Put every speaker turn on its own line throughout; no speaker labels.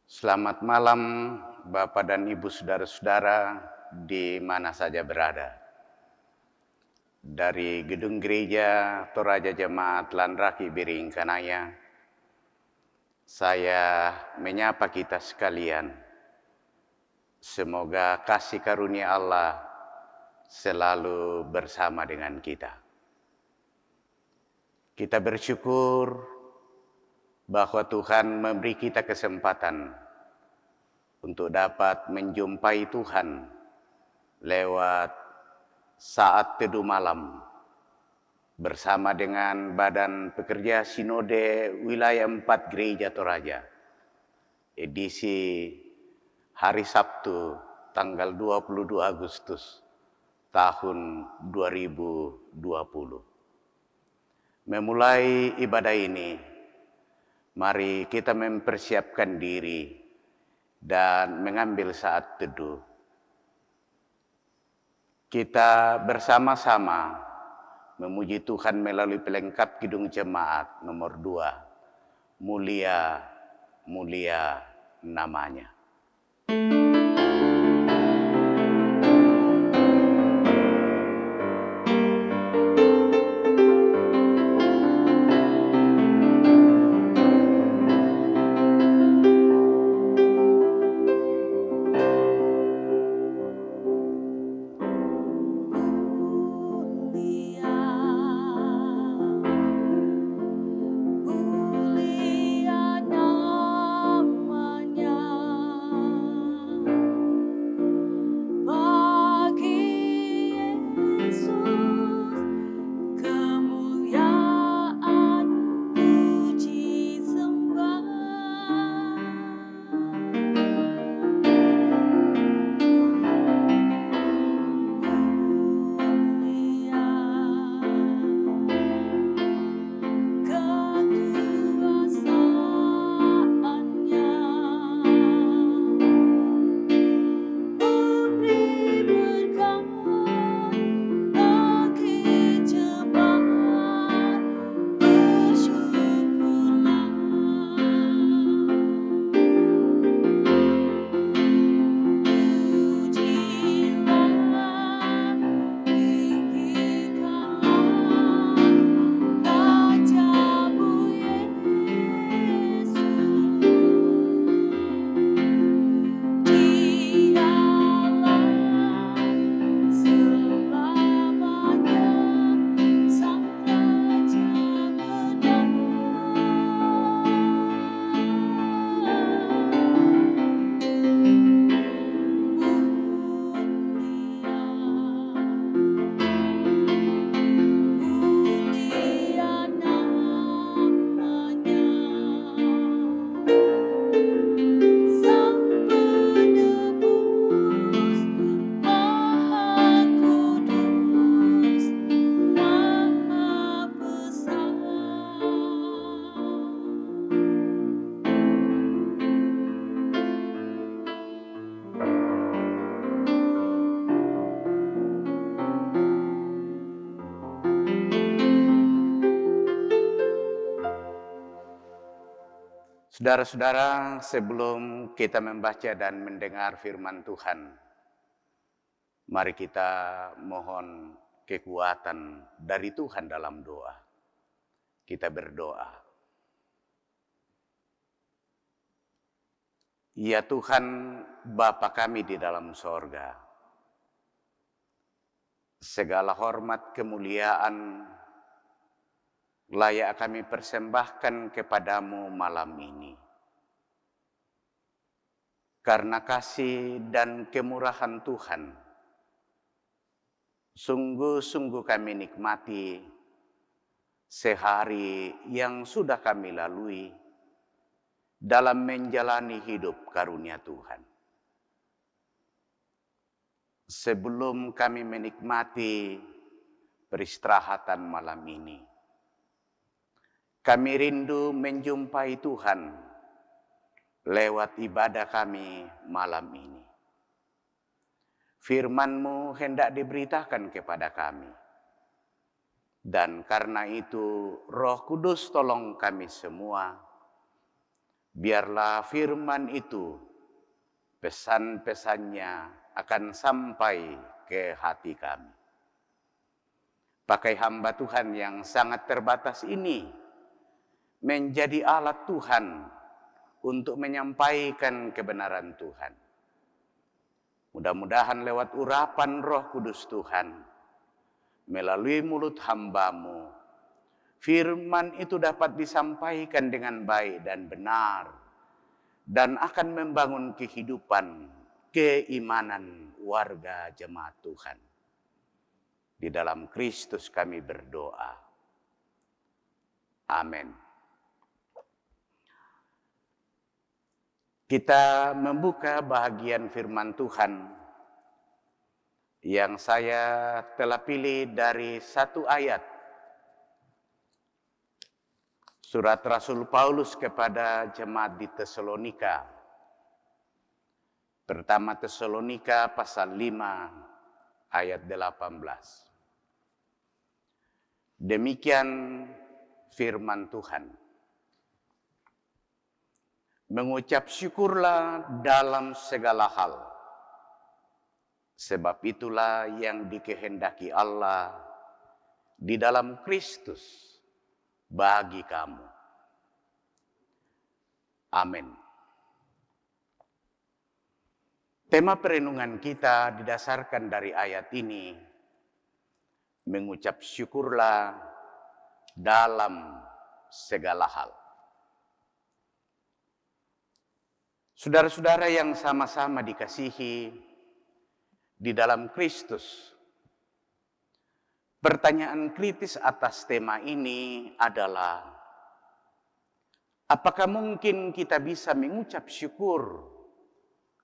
Selamat malam Bapak dan Ibu saudara-saudara di mana saja berada. Dari gedung gereja Toraja Jemaat Lanraki Biring Kanaya, saya menyapa kita sekalian. Semoga kasih karunia Allah selalu bersama dengan kita. Kita bersyukur bahwa Tuhan memberi kita kesempatan untuk dapat menjumpai Tuhan lewat saat teduh malam bersama dengan Badan Pekerja Sinode Wilayah 4 Gereja Toraja, edisi hari Sabtu tanggal 22 Agustus tahun 2020. Memulai ibadah ini, mari kita mempersiapkan diri dan mengambil saat teduh. Kita bersama-sama memuji Tuhan melalui pelengkap Kidung Jemaat nomor 2, Mulia, Mulia namanya. Saudara-saudara, sebelum kita membaca dan mendengar firman Tuhan, mari kita mohon kekuatan dari Tuhan dalam doa. Kita berdoa. Ya Tuhan, Bapa kami di dalam sorga, segala hormat kemuliaan layak kami persembahkan kepadamu malam ini. Karena kasih dan kemurahan Tuhan, sungguh-sungguh kami nikmati sehari yang sudah kami lalui dalam menjalani hidup karunia Tuhan. Sebelum kami menikmati peristirahatan malam ini, kami rindu menjumpai Tuhan lewat ibadah kami malam ini. Firman-Mu hendak diberitakan kepada kami. Dan karena itu Roh Kudus tolong kami semua Biarlah firman itu, pesan-pesannya akan sampai ke hati kami. Pakai hamba Tuhan yang sangat terbatas ini menjadi alat Tuhan untuk menyampaikan kebenaran Tuhan. Mudah-mudahan lewat urapan Roh Kudus Tuhan, melalui mulut hamba-Mu, firman itu dapat disampaikan dengan baik dan benar, dan akan membangun kehidupan, keimanan warga jemaat Tuhan. Di dalam Kristus kami berdoa. Amin. Kita membuka bahagian firman Tuhan yang saya telah pilih dari satu ayat surat Rasul Paulus kepada jemaat di Tesalonika. Pertama Tesalonika pasal 5 ayat 18. Demikian firman Tuhan. Mengucap syukurlah dalam segala hal, sebab itulah yang dikehendaki Allah di dalam Kristus bagi kamu. Amin. Tema perenungan kita didasarkan dari ayat ini, mengucap syukurlah dalam segala hal. Saudara-saudara yang sama-sama dikasihi di dalam Kristus, pertanyaan kritis atas tema ini adalah, apakah mungkin kita bisa mengucap syukur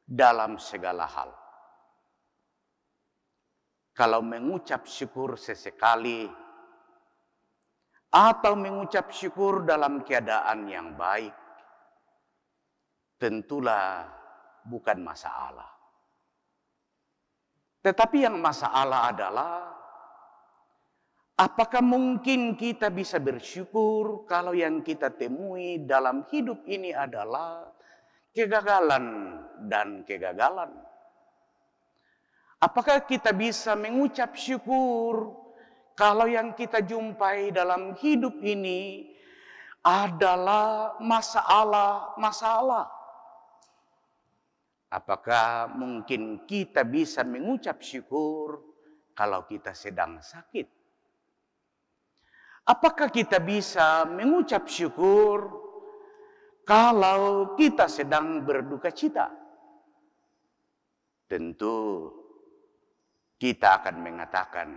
dalam segala hal? Kalau mengucap syukur sesekali, atau mengucap syukur dalam keadaan yang baik, tentulah bukan masalah. Tetapi yang masalah adalah, apakah mungkin kita bisa bersyukur kalau yang kita temui dalam hidup ini adalah kegagalan dan kegagalan? Apakah kita bisa mengucap syukur kalau yang kita jumpai dalam hidup ini adalah masalah-masalah? Apakah mungkin kita bisa mengucap syukur kalau kita sedang sakit? Apakah kita bisa mengucap syukur kalau kita sedang berduka cita? Tentu kita akan mengatakan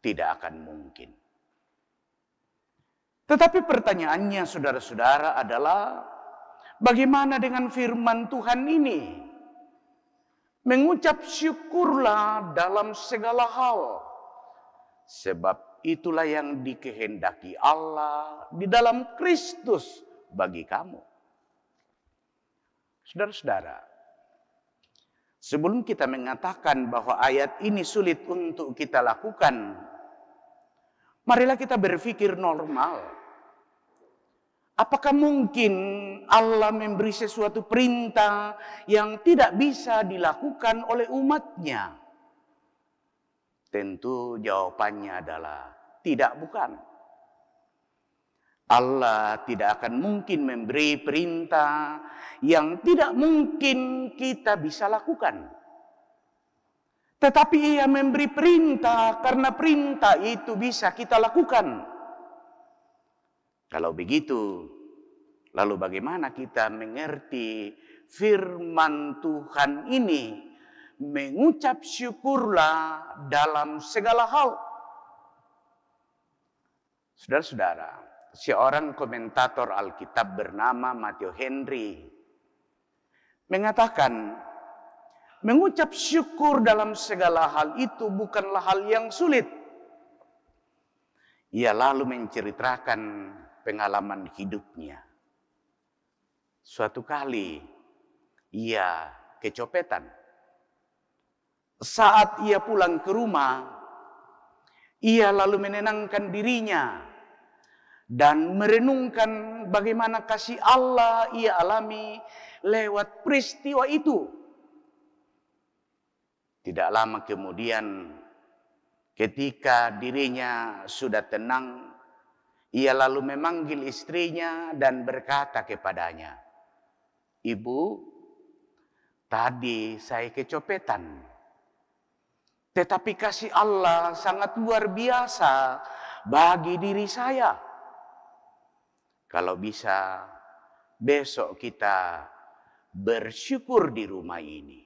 tidak akan mungkin. Tetapi pertanyaannya saudara-saudara adalah, bagaimana dengan firman Tuhan ini? Mengucap syukurlah dalam segala hal, sebab itulah yang dikehendaki Allah di dalam Kristus bagi kamu. Saudara-saudara, sebelum kita mengatakan bahwa ayat ini sulit untuk kita lakukan, marilah kita berpikir normal. Apakah mungkin Allah memberi sesuatu perintah yang tidak bisa dilakukan oleh umatnya? Tentu jawabannya adalah tidak, bukan. Allah tidak akan mungkin memberi perintah yang tidak mungkin kita bisa lakukan. Tetapi Ia memberi perintah karena perintah itu bisa kita lakukan. Kalau begitu, lalu bagaimana kita mengerti firman Tuhan ini? Mengucap syukurlah dalam segala hal. Saudara-saudara, seorang komentator Alkitab bernama Matthew Henry mengatakan, mengucap syukur dalam segala hal itu bukanlah hal yang sulit. Ia lalu menceritakan pengalaman hidupnya. Suatu kali ia kecopetan. Saat ia pulang ke rumah, ia lalu menenangkan dirinya dan merenungkan bagaimana kasih Allah ia alami lewat peristiwa itu. Tidak lama kemudian ketika dirinya sudah tenang, ia lalu memanggil istrinya dan berkata kepadanya, "Ibu, tadi saya kecopetan. Tetapi kasih Allah sangat luar biasa bagi diri saya. Kalau bisa, besok kita bersyukur di rumah ini."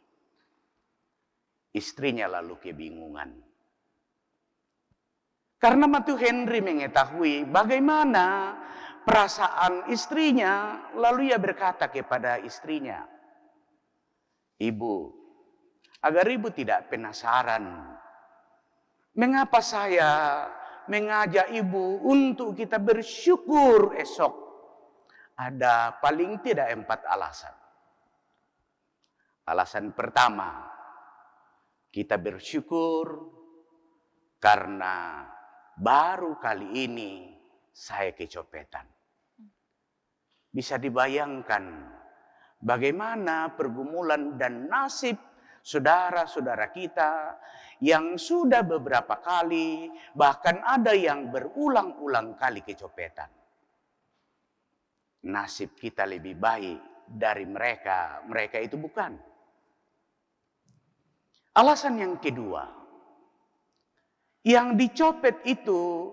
Istrinya lalu kebingungan. Karena Matu Henry mengetahui bagaimana perasaan istrinya, lalu ia berkata kepada istrinya, "Ibu, agar ibu tidak penasaran, mengapa saya mengajak ibu untuk kita bersyukur esok? Ada paling tidak 4 alasan. Alasan pertama, kita bersyukur karena baru kali ini saya kecopetan." Bisa dibayangkan bagaimana pergumulan dan nasib saudara-saudara kita yang sudah beberapa kali, bahkan ada yang berulang-ulang kali kecopetan. Nasib kita lebih baik dari mereka. Mereka itu bukan. Alasan yang kedua, yang dicopet itu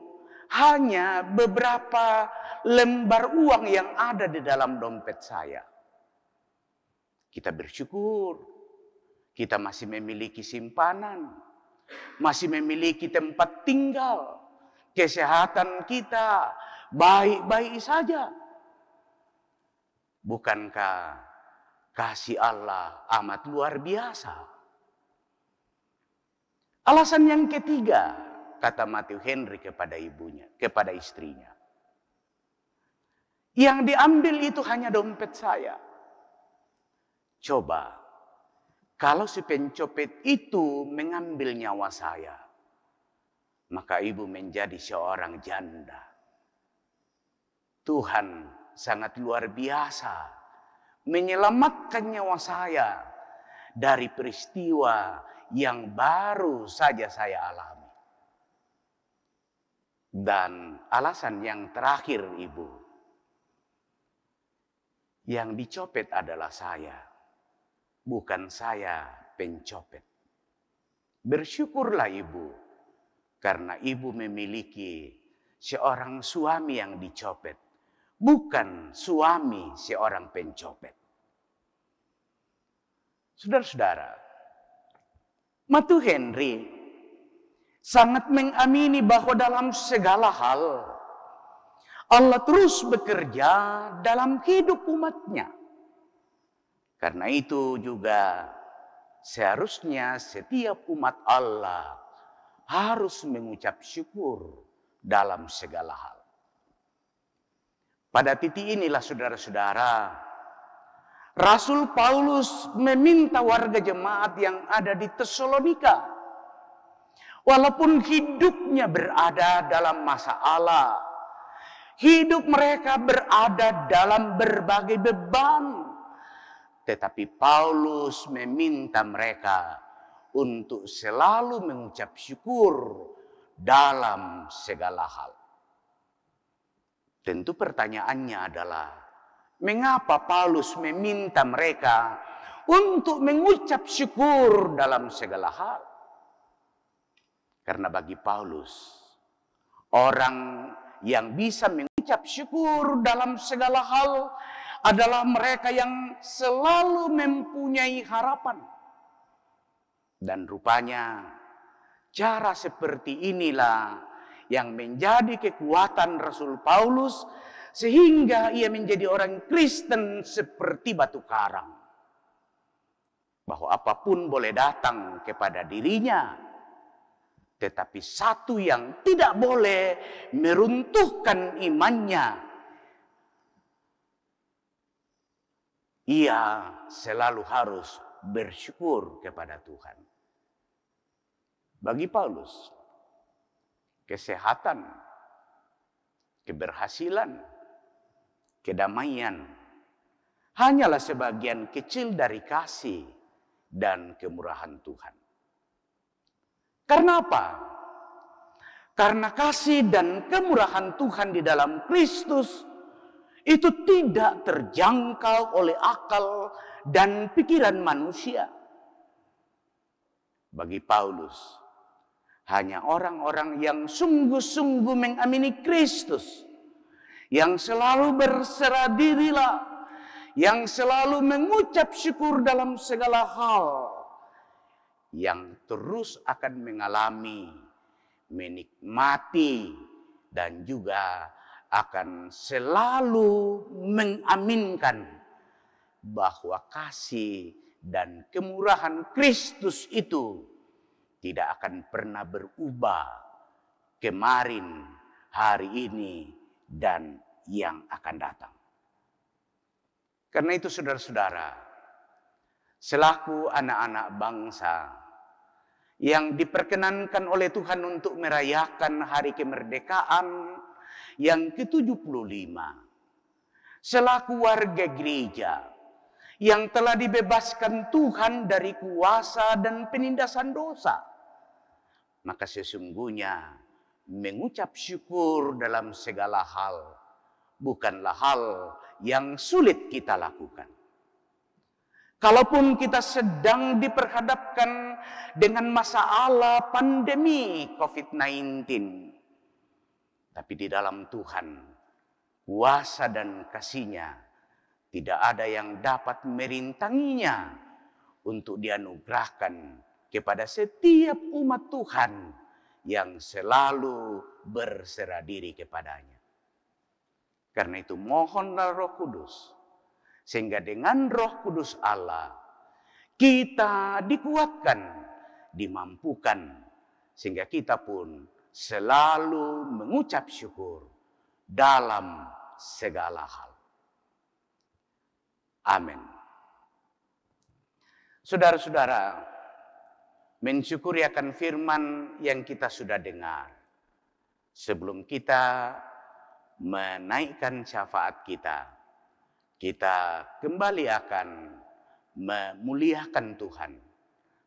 hanya beberapa lembar uang yang ada di dalam dompet saya. Kita bersyukur, kita masih memiliki simpanan, masih memiliki tempat tinggal, kesehatan kita baik-baik saja. Bukankah kasih Allah amat luar biasa? Alasan yang ketiga, kata Matu Henry kepada ibunya, kepada istrinya, yang diambil itu hanya dompet saya. Coba, kalau si pencopet itu mengambil nyawa saya, maka ibu menjadi seorang janda. Tuhan sangat luar biasa menyelamatkan nyawa saya dari peristiwa yang baru saja saya alami. Dan alasan yang terakhir, ibu, yang dicopet adalah saya, bukan saya pencopet. Bersyukurlah ibu, karena ibu memiliki seorang suami yang dicopet, bukan suami seorang pencopet. Saudara-saudara, Matu Henry sangat mengamini bahwa dalam segala hal Allah terus bekerja dalam hidup umatnya. Karena itu juga seharusnya setiap umat Allah harus mengucap syukur dalam segala hal. Pada titik inilah saudara-saudara, Rasul Paulus meminta warga jemaat yang ada di Tesalonika, walaupun hidupnya berada dalam masalah, hidup mereka berada dalam berbagai beban, tetapi Paulus meminta mereka untuk selalu mengucap syukur dalam segala hal. Tentu pertanyaannya adalah, mengapa Paulus meminta mereka untuk mengucap syukur dalam segala hal? Karena bagi Paulus, orang yang bisa mengucap syukur dalam segala hal adalah mereka yang selalu mempunyai harapan. Dan rupanya cara seperti inilah yang menjadi kekuatan Rasul Paulus, sehingga ia menjadi orang Kristen seperti batu karang. Bahwa apapun boleh datang kepada dirinya, tetapi satu yang tidak boleh meruntuhkan imannya, ia selalu harus bersyukur kepada Tuhan. Bagi Paulus, kesehatan, keberhasilan, kedamaian hanyalah sebagian kecil dari kasih dan kemurahan Tuhan. Karena apa? Karena kasih dan kemurahan Tuhan di dalam Kristus itu tidak terjangkau oleh akal dan pikiran manusia. Bagi Paulus, hanya orang-orang yang sungguh-sungguh mengamini Kristus, yang selalu berserah dirilah, yang selalu mengucap syukur dalam segala hal, yang terus akan mengalami, menikmati, dan juga akan selalu mengaminkan bahwa kasih dan kemurahan Kristus itu tidak akan pernah berubah kemarin, hari ini, dan yang akan datang. Karena itu saudara-saudara, selaku anak-anak bangsa yang diperkenankan oleh Tuhan untuk merayakan hari kemerdekaan yang ke-75, selaku warga gereja yang telah dibebaskan Tuhan dari kuasa dan penindasan dosa, maka sesungguhnya mengucap syukur dalam segala hal bukanlah hal yang sulit kita lakukan. Kalaupun kita sedang diperhadapkan dengan masalah pandemi COVID-19, tapi di dalam Tuhan, kuasa dan kasih-Nya, tidak ada yang dapat merintanginya untuk dianugerahkan kepada setiap umat Tuhan yang selalu berserah diri kepadanya. Karena itu mohonlah Roh Kudus, sehingga dengan Roh Kudus Allah kita dikuatkan, dimampukan, sehingga kita pun selalu mengucap syukur dalam segala hal. Amin. Saudara-saudara, mensyukuri akan firman yang kita sudah dengar. Sebelum kita menaikkan syafaat kita kembali akan memuliakan Tuhan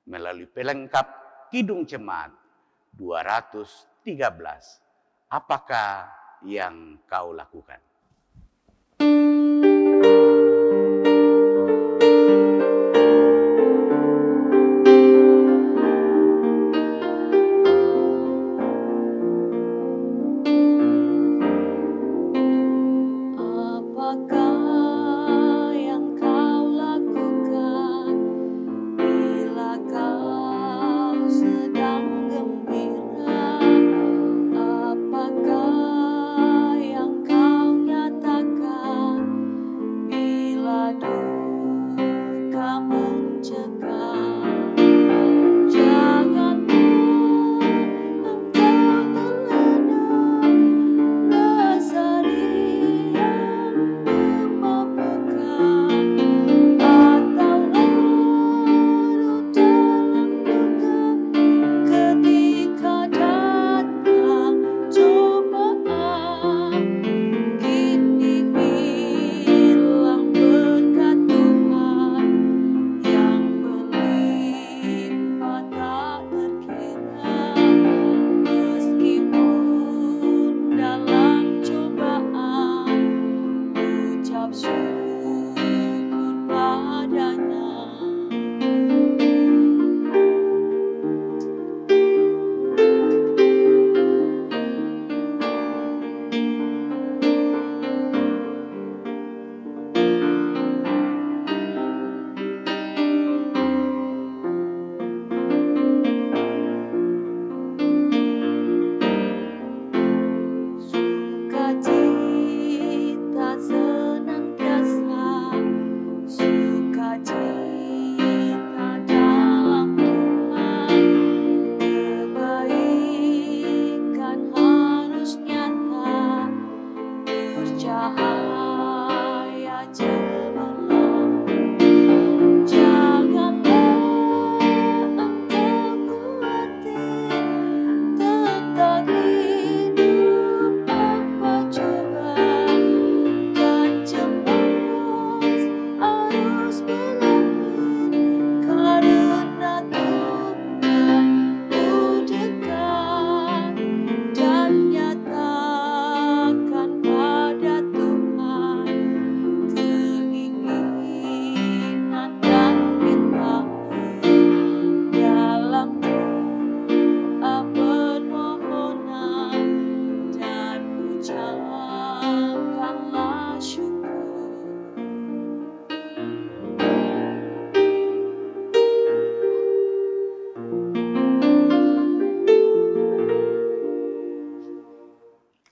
melalui pelengkap Kidung Jemaat 213. Apakah yang kau lakukan?
Apakah yang kau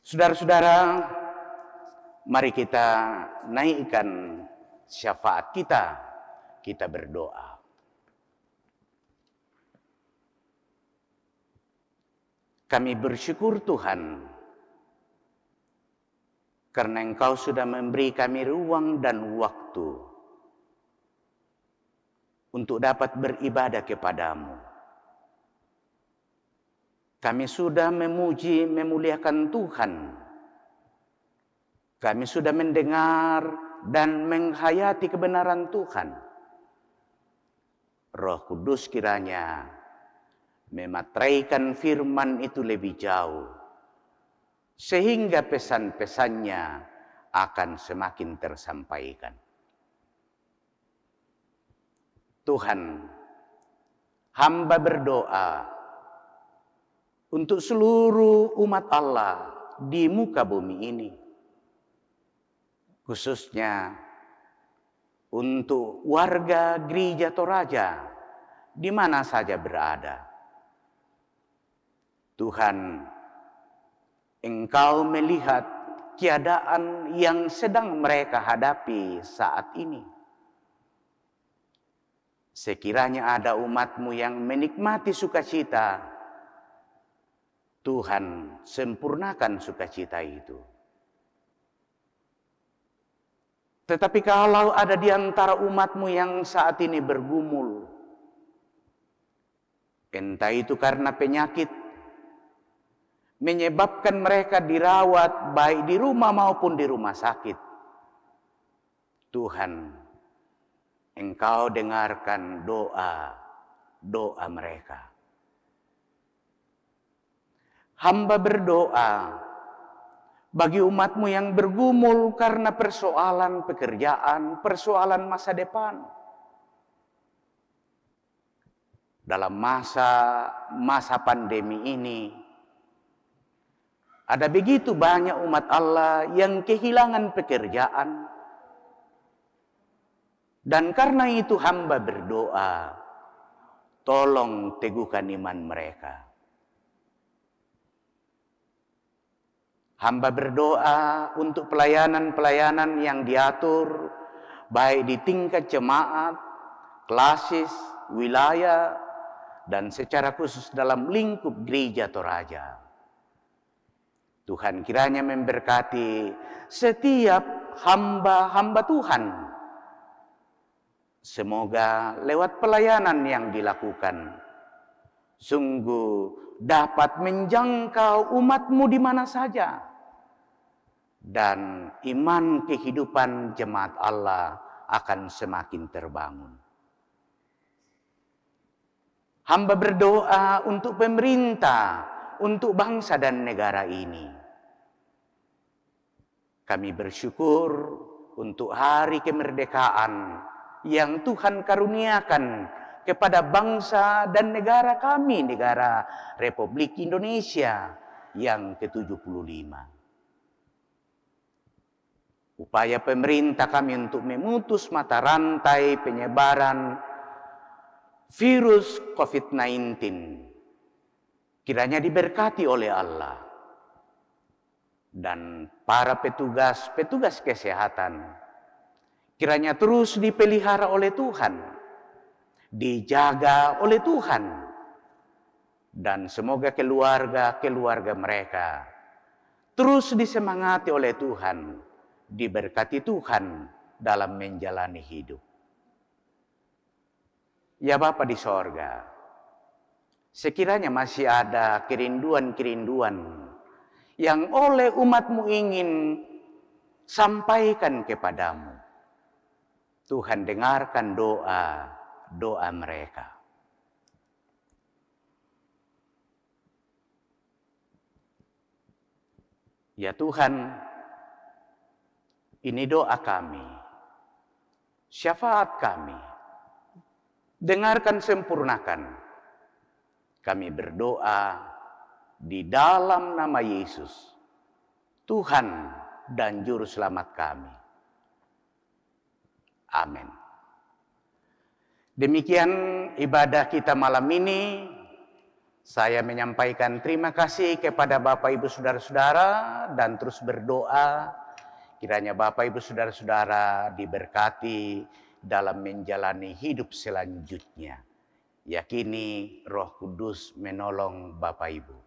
Saudara-saudara, mari kita naikkan syafaat kita. Kita berdoa. Kami bersyukur Tuhan, karena Engkau sudah memberi kami ruang dan waktu untuk dapat beribadah kepadamu. Kami sudah memuji, memuliakan Tuhan. Kami sudah mendengar dan menghayati kebenaran Tuhan. Roh Kudus kiranya memateraikan firman itu lebih jauh, sehingga pesan-pesannya akan semakin tersampaikan. Tuhan, hamba berdoa untuk seluruh umat Allah di muka bumi ini, khususnya untuk warga Gereja Toraja di mana saja berada. Tuhan, Engkau melihat keadaan yang sedang mereka hadapi saat ini. Sekiranya ada umat-Mu yang menikmati sukacita, Tuhan, sempurnakan sukacita itu. Tetapi kalau ada di antara umat-Mu yang saat ini bergumul, entah itu karena penyakit, menyebabkan mereka dirawat baik di rumah maupun di rumah sakit, Tuhan, Engkau dengarkan doa mereka. Hamba berdoa bagi umat-Mu yang bergumul karena persoalan pekerjaan, persoalan masa depan. Dalam masa pandemi ini, ada begitu banyak umat Allah yang kehilangan pekerjaan. Dan karena itu hamba berdoa, tolong teguhkan iman mereka. Hamba berdoa untuk pelayanan-pelayanan yang diatur, baik di tingkat jemaat, klasis, wilayah, dan secara khusus dalam lingkup Gereja Toraja. Tuhan kiranya memberkati setiap hamba-hamba Tuhan. Semoga lewat pelayanan yang dilakukan, sungguh dapat menjangkau umat-Mu di mana saja. Dan iman kehidupan jemaat Allah akan semakin terbangun. Hamba berdoa untuk pemerintah, untuk bangsa dan negara ini. Kami bersyukur untuk hari kemerdekaan yang Tuhan karuniakan kepada bangsa dan negara kami, negara Republik Indonesia yang ke-75. Upaya pemerintah kami untuk memutus mata rantai penyebaran virus COVID-19 kiranya diberkati oleh Allah. Dan para petugas kesehatan kiranya terus dipelihara oleh Tuhan, dijaga oleh Tuhan, dan semoga keluarga mereka terus disemangati oleh Tuhan, diberkati Tuhan dalam menjalani hidup. Ya Bapa di sorga, sekiranya masih ada kerinduan-kerinduan yang oleh umat-Mu ingin sampaikan kepadamu, Tuhan dengarkan doa mereka. Ya Tuhan, ini doa kami, syafaat kami, dengarkan, sempurnakan. Kami berdoa di dalam nama Yesus, Tuhan dan Juru Selamat kami. Amin. Demikian ibadah kita malam ini. Saya menyampaikan terima kasih kepada Bapak Ibu Saudara-saudara dan terus berdoa kiranya Bapak Ibu Saudara-saudara diberkati dalam menjalani hidup selanjutnya. Yakini Roh Kudus menolong Bapak Ibu.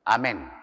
Amin.